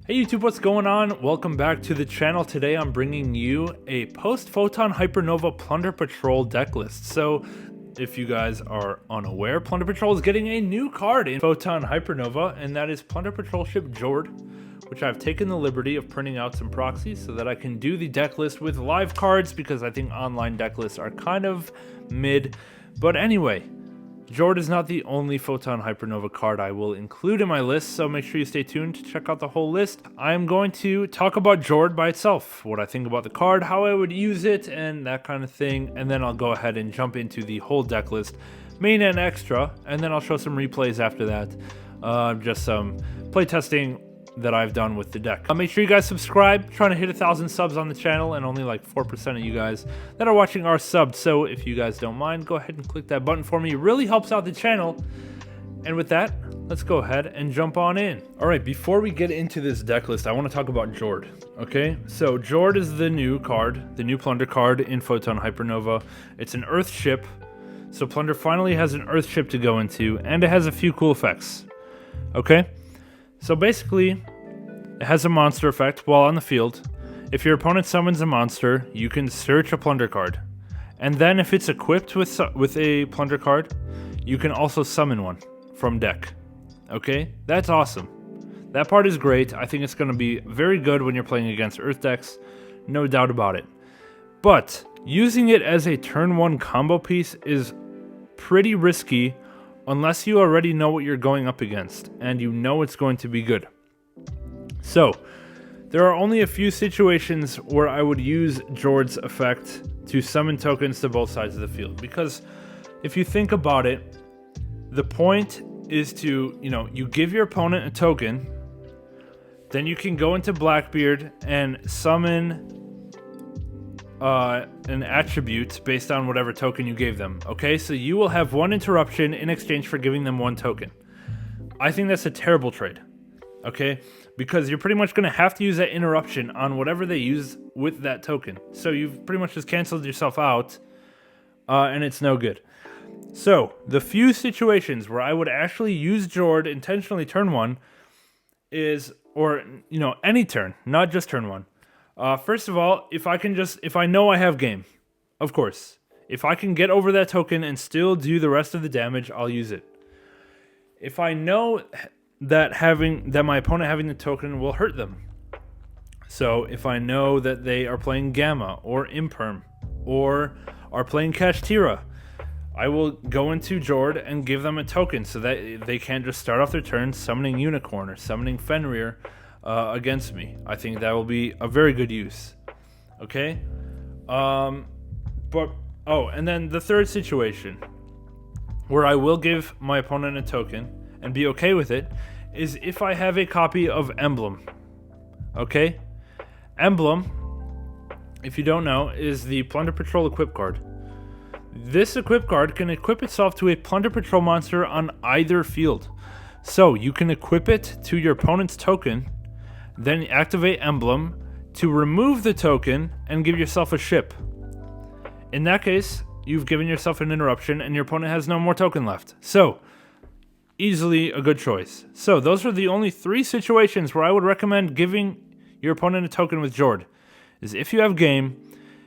Hey YouTube, what's going on? Welcome back to the channel. Today I'm bringing you a POST Photon Hypernova Plunder Patrol deck list. So, if you guys are unaware, Plunder Patrol is getting a new card in Photon Hypernova, and that is Plunder Patrollship Jord, which I've taken the liberty of printing out some proxies so that I can do the deck list with live cards, because I think online deck lists are kind of mid. But anyway, Jord is not the only Photon Hypernova card I will include in my list, so make sure you stay tuned to check out the whole list. I am going to talk about Jord by itself, what I think about the card, how I would use it, and that kind of thing, and then I'll go ahead and jump into the whole deck list, main and extra, and then I'll show some replays after that, just some playtesting that I've done with the deck. Make sure you guys subscribe. Trying to hit 1,000 subs on the channel, and only like 4% of you guys that are watching are subbed. So if you guys don't mind, go ahead and click that button for me. It really helps out the channel. And with that, let's go ahead and jump on in. All right, before we get into this deck list, I want to talk about Jord. Okay, so Jord is the new card, the new Plunder card in Photon Hypernova. It's an Earth ship, so Plunder finally has an Earth ship to go into, and it has a few cool effects. Okay. So basically, it has a monster effect while on the field. If your opponent summons a monster, you can search a Plunder card. And then if it's equipped with a Plunder card, you can also summon one from deck. Okay? That's awesome. That part is great. I think it's going to be very good when you're playing against Earth decks. No doubt about it. But using it as a turn 1 combo piece is pretty risky unless you already know what you're going up against, and you know it's going to be good. So, there are only a few situations where I would use Jord's effect to summon tokens to both sides of the field. Because, if you think about it, the point is to, you give your opponent a token, then you can go into Blackbeard and summon an attribute based on whatever token you gave them. Okay, so you will have one interruption in exchange for giving them one token. I think that's a terrible trade. Okay, because you're pretty much going to have to use that interruption on whatever they use with that token. So you've pretty much just canceled yourself out, and it's no good. So the few situations where I would actually use Jord intentionally turn 1 is, or any turn, not just turn 1. First of all, if I know I have game, of course. If I can get over that token and still do the rest of the damage, I'll use it. If I know that my opponent having the token will hurt them. So if I know that they are playing Gamma or Imperm or are playing Kashtira, I will go into Jord and give them a token so that they can't just start off their turn summoning Unicorn or summoning Fenrir against me. I think that will be a very good use. Okay? And then the third situation where I will give my opponent a token and be okay with it is if I have a copy of Emblem. Okay? Emblem, if you don't know, is the Plunder Patrol equip card. This equip card can equip itself to a Plunder Patrol monster on either field. So you can equip it to your opponent's token, then activate Emblem to remove the token and give yourself a ship. In that case, you've given yourself an interruption and your opponent has no more token left. So, easily a good choice. So, those are the only 3 situations where I would recommend giving your opponent a token with Jord. Is if you have game,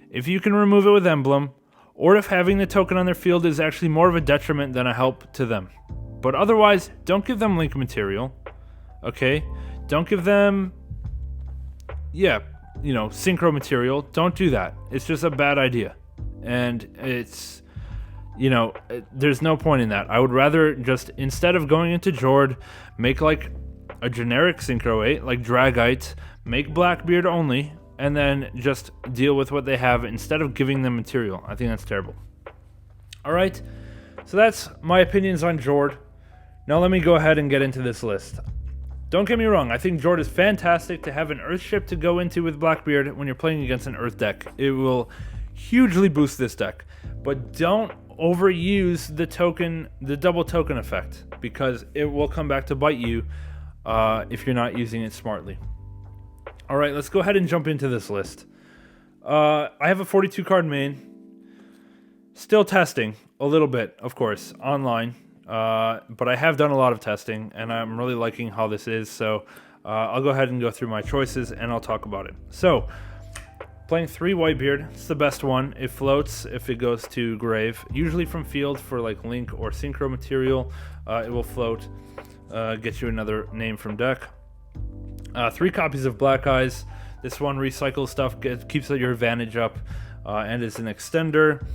if you can remove it with Emblem, or if having the token on their field is actually more of a detriment than a help to them. But otherwise, don't give them link material. Okay? Don't give them synchro material. Don't do that. It's just a bad idea. And it's, there's no point in that. I would rather just, instead of going into Jord, make like a generic synchro 8, like Dragite, make Blackbeard only, and then just deal with what they have instead of giving them material. I think that's terrible. Alright, so that's my opinions on Jord. Now let me go ahead and get into this list. Don't get me wrong, I think Jord is fantastic to have an Earth ship to go into with Blackbeard when you're playing against an Earth deck. It will hugely boost this deck. But don't overuse the double token effect, because it will come back to bite you if you're not using it smartly. Alright, let's go ahead and jump into this list. I have a 42 card main. Still testing a little bit, of course, online. But I have done a lot of testing, and I'm really liking how this is, so I'll go ahead and go through my choices and I'll talk about it. So, playing 3 Whitebeard, it's the best one. It floats if it goes to grave, usually from field for like link or synchro material. It will float, get you another name from deck. 3 copies of Black Eyes. This one recycles stuff, keeps your advantage up, and is an extender.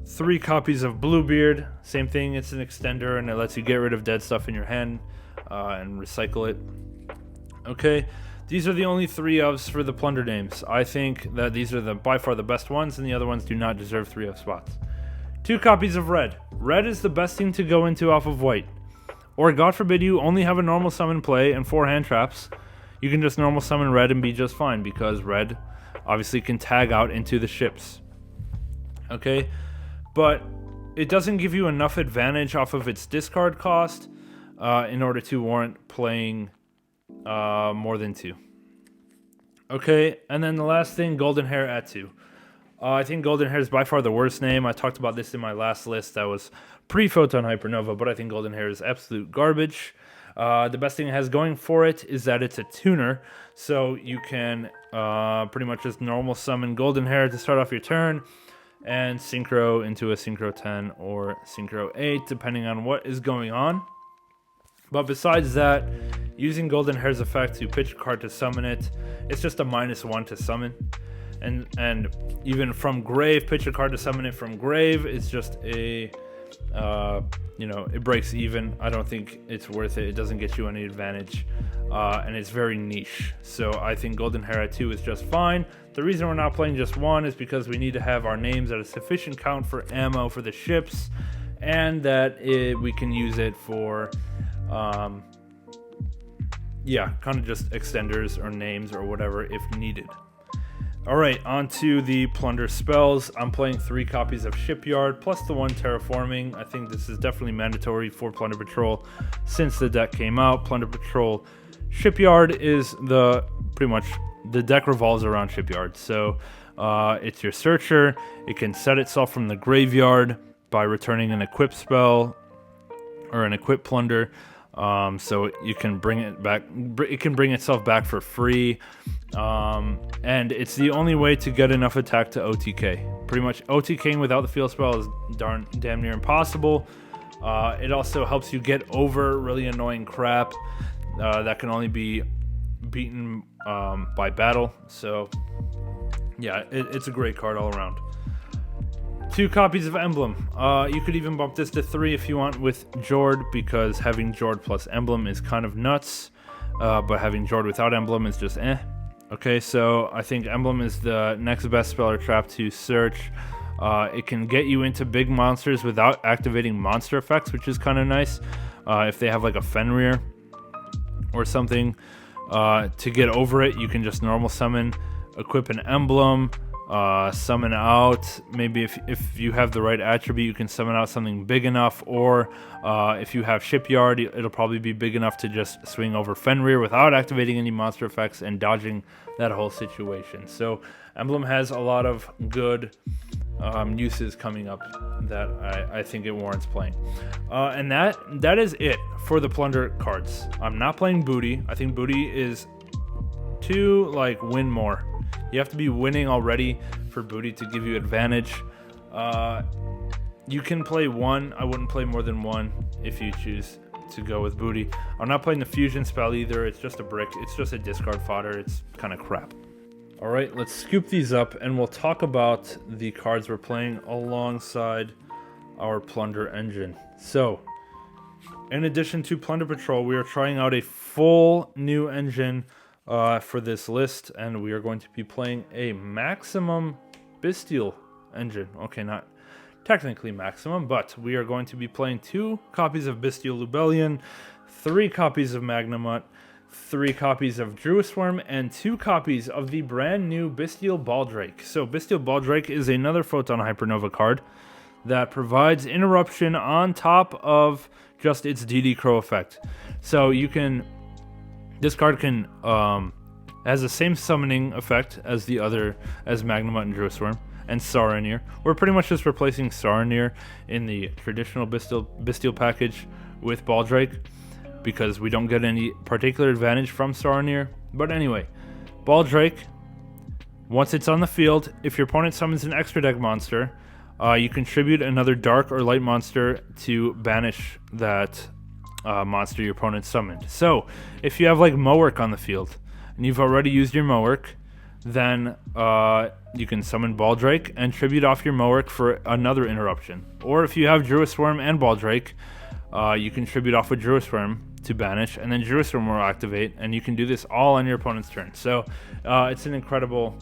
3 copies of Bluebeard, same thing, it's an extender and it lets you get rid of dead stuff in your hand and recycle it. Okay, these are the only 3 ofs for the plunder names. I think that these are by far the best ones, and the other ones do not deserve 3 of spots. 2 copies of red. Red is the best thing to go into off of white. Or God forbid you only have a normal summon play and 4 hand traps. You can just normal summon red and be just fine, because red obviously can tag out into the ships. Okay, but it doesn't give you enough advantage off of its discard cost in order to warrant playing more than 2. Okay, and then the last thing, Golden Hair at 2. I think Golden Hair is by far the worst name. I talked about this in my last list that was pre-Photon Hypernova, but I think Golden Hair is absolute garbage. The best thing it has going for it is that it's a tuner, so you can pretty much just normal summon Golden Hair to start off your turn, and synchro into a synchro 10 or synchro 8, depending on what is going on. But besides that, using Golden Hair's effect to pitch a card to summon it, it's just a -1 to summon. And even from grave, pitch a card to summon it from grave, it's just a, it breaks even. I don't think it's worth it. It doesn't get you any advantage, and it's very niche. So I think Golden Hair at 2 is just fine. The reason we're not playing just 1 is because we need to have our names at a sufficient count for ammo for the ships, and that we can use it for kind of just extenders or names or whatever if needed. Alright, on to the plunder spells. I'm playing 3 copies of Shipyard plus the 1 terraforming. I think this is definitely mandatory for Plunder Patrol since the deck came out. Plunder Patrol Shipyard is pretty much the deck revolves around Shipyard. So it's your searcher. It can set itself from the graveyard by returning an equip spell or an equip plunder. So you can bring it back. It can bring itself back for free, and it's the only way to get enough attack to OTK. Pretty much OTKing without the field spell is damn near impossible. It also helps you get over really annoying crap that can only be beaten by battle. So yeah, it's a great card all around. 2 copies of Emblem. You could even bump this to 3 if you want with Jord, because having Jord plus Emblem is kind of nuts, but having Jord without Emblem is just eh. Okay, so I think Emblem is the next best spell or trap to search. It can get you into big monsters without activating monster effects, which is kind of nice. If they have like a Fenrir or something, to get over it, you can just normal summon, equip an Emblem, summon out, maybe if you have the right attribute, you can summon out something big enough, or if you have Shipyard, it'll probably be big enough to just swing over Fenrir without activating any monster effects and dodging that whole situation. So Emblem has a lot of good uses coming up that I think it warrants playing. And that is it for the Plunder cards. I'm not playing Booty. I think Booty is to win more. You have to be winning already for Booty to give you advantage. You can play 1. I wouldn't play more than 1 if you choose to go with Booty. I'm not playing the fusion spell either. It's just a brick. It's just a discard fodder. It's kind of crap. Alright, let's scoop these up and we'll talk about the cards we're playing alongside our Plunder engine. So, in addition to Plunder Patrol, we are trying out a full new engine for this list, and we are going to be playing a maximum bystial engine. Okay, not technically maximum, but we are going to be playing 2 copies of Bystial Lubellion, 3 copies of Magnamut, 3 copies of Druisworm, and 2 copies of the brand new Bystial Baldrake. So Bystial Baldrake is another Photon Hypernova card that provides interruption on top of just its DD Crow effect. So you can, this card can has the same summoning effect as the other, as Magnamut and Druisworm and Saronir. We're pretty much just replacing Saronir in the traditional Bystial package with Baldrake. because we don't get any particular advantage from Saronir. But anyway, Baldrake, once it's on the field, if your opponent summons an extra deck monster, you contribute another dark or light monster to banish that monster your opponent summoned. So if you have like Mowerk on the field and you've already used your Mowerk, then you can summon Baldrake and tribute off your Mowerk for another interruption. Or if you have Druisworm and Baldrake, you can tribute off with Druisworm to banish, and then Druisworm will activate, and you can do this all on your opponent's turn. So it's an incredible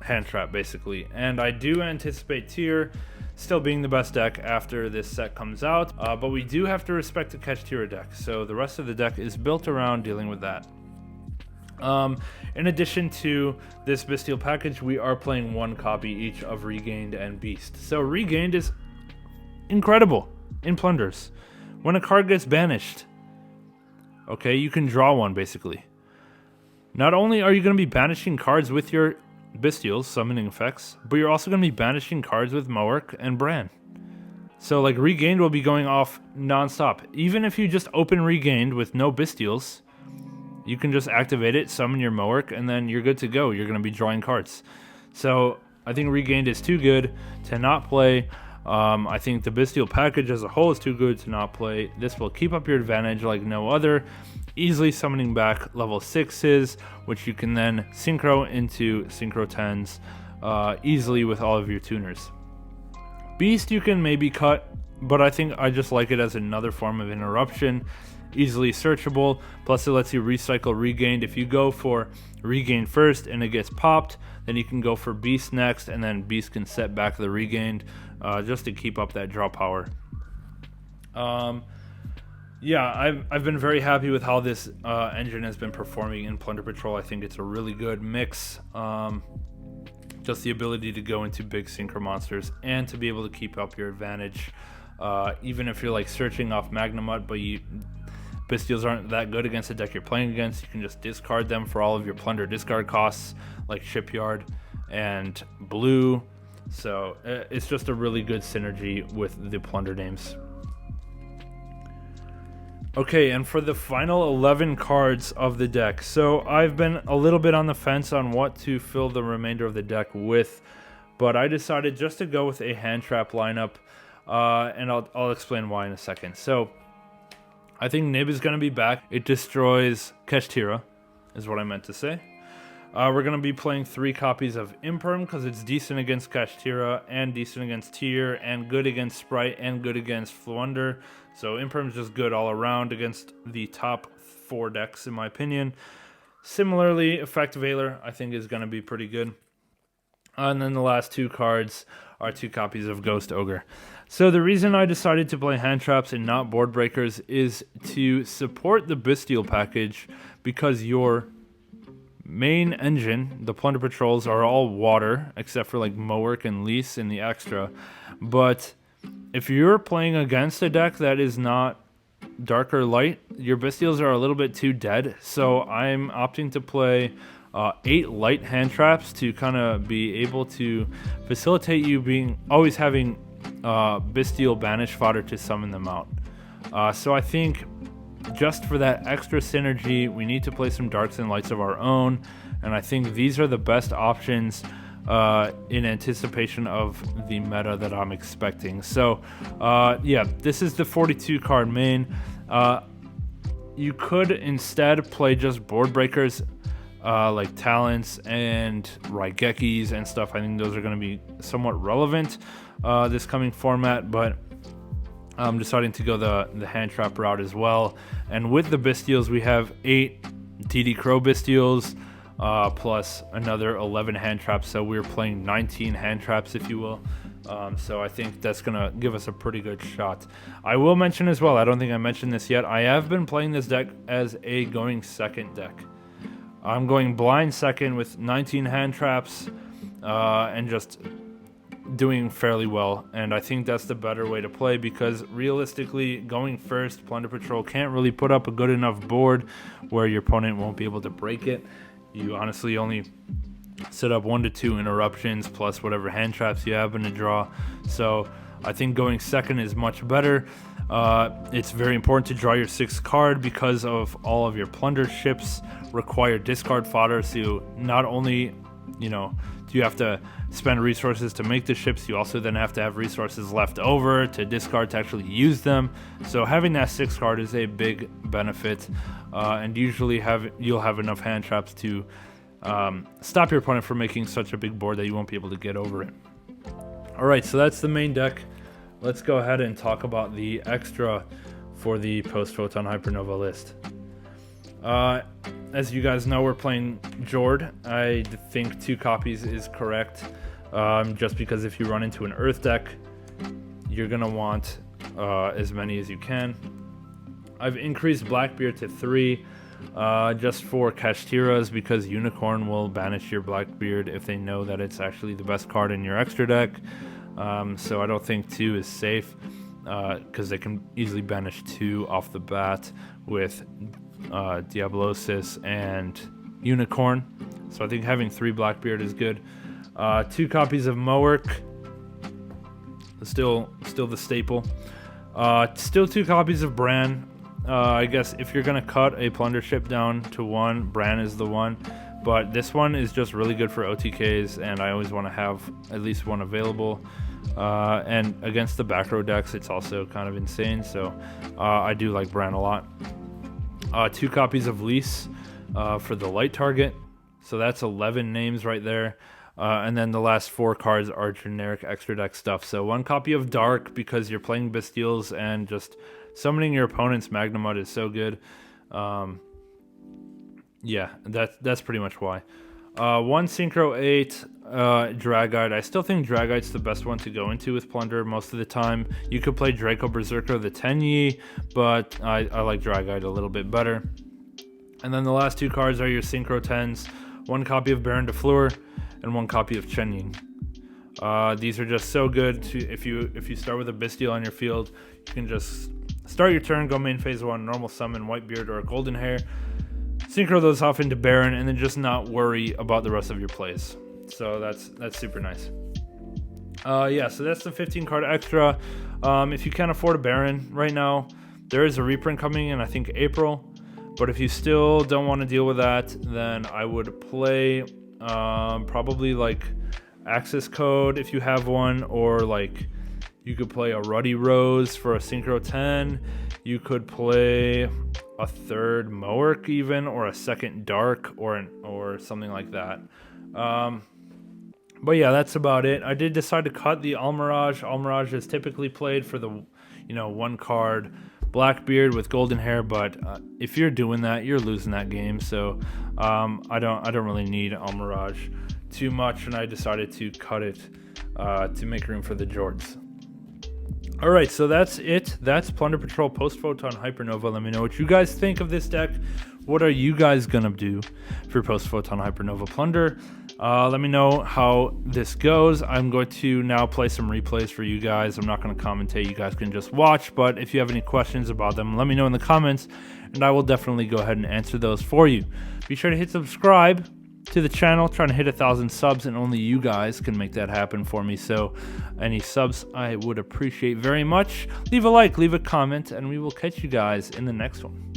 hand trap, basically. And I do anticipate Tear still being the best deck after this set comes out, but we do have to respect the Kashtira deck, so the rest of the deck is built around dealing with that. In addition to this bystial package, we are playing one copy each of Regained and Beast. So Regained is incredible in Plunders. When a card gets banished, okay, you can draw one basically. Not only are you going to be banishing cards with your Bystials, summoning effects, but you're also going to be banishing cards with Mowerk and Bran. So like Regained will be going off non-stop. Even if you just open Regained with no Bystials, you can just activate it, summon your Mowerk, and then you're good to go. You're going to be drawing cards. So I think Regained is too good to not play. I think the Bystial package as a whole is too good to not play. This will keep up your advantage like no other, easily summoning back level 6s, which you can then synchro into synchro 10s easily with all of your tuners. Beast you can maybe cut, but I think I just like it as another form of interruption. Easily searchable, plus it lets you recycle Regained. If you go for Regained first and it gets popped, then you can go for Beast next, and then Beast can set back the Regained just to keep up that draw power. Yeah, I've been very happy with how this engine has been performing in Plunder Patrol. I think it's a really good mix. Just the ability to go into big synchro monsters and to be able to keep up your advantage. Even if you're like searching off Magnemut, but Bystials aren't that good against the deck you're playing against, you can just discard them for all of your Plunder discard costs, like Shipyard and Blue. So it's just a really good synergy with the Plunder names. Okay, and for the final 11 cards of the deck, so I've been a little bit on the fence on what to fill the remainder of the deck with, but I decided just to go with a hand trap lineup, and I'll explain why in a second. So I think Nib is going to be back. It destroys Kashtira, is what I meant to say. We're going to be playing 3 copies of Imperm because it's decent against Kashtira and decent against Tear and good against Spright and good against Floowander. So Imperm is just good all around against the top 4 decks in my opinion. Similarly, Effect Veiler I think is going to be pretty good. And then the last 2 cards are 2 copies of Ghost Ogre. So the reason I decided to play hand traps and not board breakers is to support the Bystial package, because your main engine, the Plunder Patrols, are all water except for like Mowerk and Lease in the extra. But if you're playing against a deck that is not dark or light, your Bystials are a little bit too dead. So I'm opting to play 8 light hand traps to kind of be able to facilitate you always having Bystial banish fodder to summon them out. So I think just for that extra synergy, we need to play some darks and lights of our own, and I think these are the best options in anticipation of the meta that I'm expecting. So yeah, this is the 42 card main. You could instead play just board breakers like Talents and Raigekis and stuff. I think those are going to be somewhat relevant this coming format, but I'm deciding to go the hand trap route as well. And with the Bystials, we have 8 DD Crow Bystials plus another 11 hand traps, so we're playing 19 hand traps, if you will. So I think that's gonna give us a pretty good shot. I will mention as well, I don't think I mentioned this yet, I have been playing this deck as a going second deck. I'm going blind second with 19 hand traps and just doing fairly well, and I think that's the better way to play, because realistically going first, Plunder Patrol can't really put up a good enough board where your opponent won't be able to break it. You honestly only set up 1 to 2 interruptions plus whatever hand traps you happen to draw. So I think going second is much better. It's very important to draw your 6th card because of all of your plunder ships require discard fodder. So not only, you know, do you have to spend resources to make the ships, you also then have to have resources left over to discard to actually use them. So having that 6th card is a big benefit, and usually you'll have enough hand traps to stop your opponent from making such a big board that you won't be able to get over it. Alright, so that's the main deck. Let's go ahead and talk about the extra for the POST Photon Hypernova list. As you guys know, we're playing Jord. I think 2 copies is correct, just because if you run into an Earth deck, you're going to want as many as you can. I've increased Blackbeard to 3 just for Kashtiras, because Unicorn will banish your Blackbeard if they know that it's actually the best card in your extra deck. So I don't think 2 is safe, because they can easily banish 2 off the bat with Diablosis and Unicorn. So I think having 3 Blackbeard is good. 2 copies of Mowerk, still the staple. Still 2 copies of Bran. I guess if you're gonna cut a plunder ship down to 1, Bran is the one. But this one is just really good for OTKs, and I always want to have at least 1 available. And against the back row decks, it's also kind of insane. So I do like Bran a lot. 2 copies of Lys for the light target. So that's 11 names right there. And then the last 4 cards are generic extra deck stuff. So 1 copy of Dark, because you're playing Bystials and just summoning your opponent's Magnamud is so good. Yeah, that's pretty much why. 1 Synchro 8 Dragite. I still think Dragite's the best one to go into with Plunder most of the time. You could play Draco Berserker the 10-Yi, but I like Dragite a little bit better. And then the last 2 cards are your Synchro 10s. 1 copy of Baron de Fleur and 1 copy of Chen Ying. These are just so good. If you start with a Bystial on your field, you can just start your turn, go main phase 1, normal summon Whitebeard or a Golden Hair, synchro those off into Baron, and then just not worry about the rest of your plays. So that's super nice. Yeah, so that's the 15 card extra. If you can't afford a Baron right now, there is a reprint coming in, I think April. But if you still don't want to deal with that, then I would play probably like Access Code if you have one, or like you could play a Ruddy Rose for a Synchro 10. You could play a 3rd Mowerk even, or a 2nd Dark, or something like that. But yeah, that's about it. I did decide to cut the Almirage. Almirage is typically played for the 1 card Blackbeard with Golden Hair, but if you're doing that, you're losing that game. So I don't really need Almirage too much, and I decided to cut it to make room for the Jords. Alright, so that's it. That's Plunder Patrol POST Photon Hypernova. Let me know what you guys think of this deck. What are you guys gonna do for POST Photon Hypernova Plunder? Let me know how this goes. I'm going to now play some replays for you guys. I'm not going to commentate. You guys can just watch. But if you have any questions about them, let me know in the comments, and I will definitely go ahead and answer those for you. Be sure to hit subscribe to the channel. Trying to hit 1,000 subs, and only you guys can make that happen for me. So any subs I would appreciate very much. Leave a like, leave a comment, and we will catch you guys in the next one.